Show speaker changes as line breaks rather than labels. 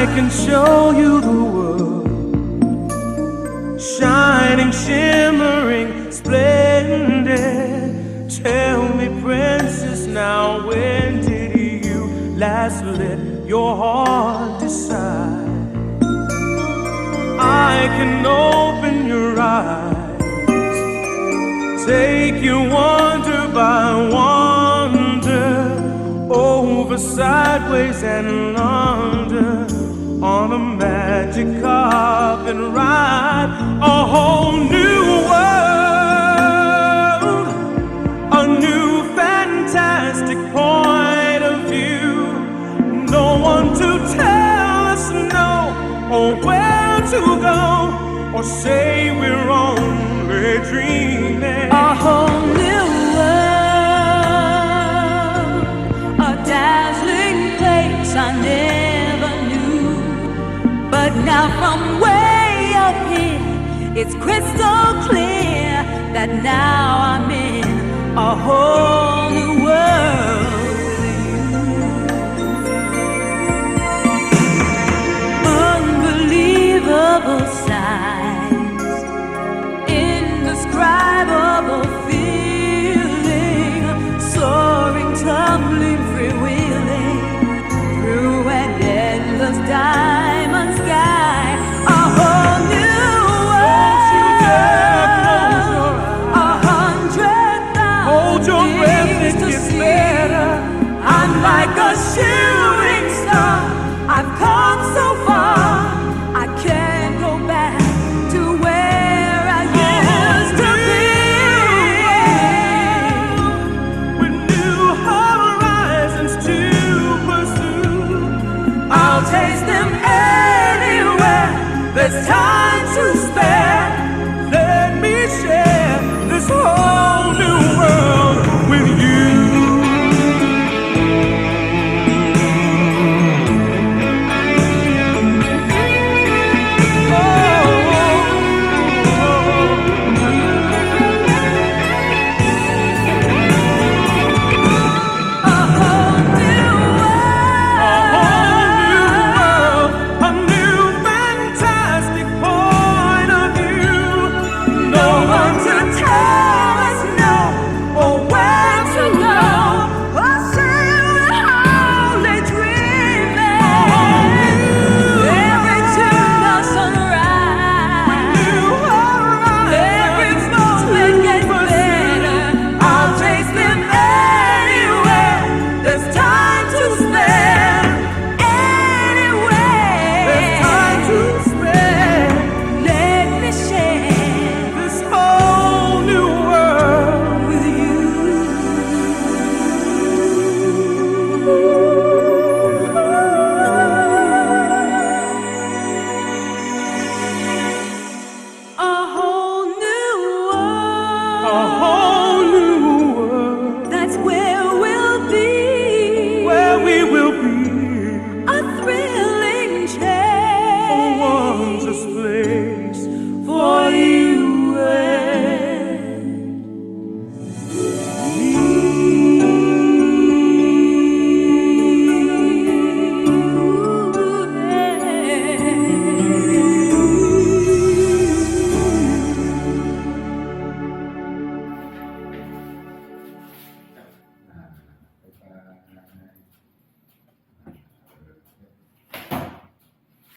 I can show you the world, shining, shimmering, splendid. Tell me, princess, now when did you last let your heart decide? I can open your eyes, take you wonder by wonder, over, sideways, and under, on a magic carpet ride, a whole new world, a new fantastic point of view. No one to tell us no, or where to go, or say we're only dreaming.
A whole new world, a dazzling place I never knew. But now from way up here, it's crystal clear that now I'm in a whole new world. Unbelievable sights, indescribable feeling, soaring, tumbling, freewheeling through an endless diamond sky. A whole new world, 100,000
Hold your breath,
things
it
to
gets
see.
better.
I'm like a shooting star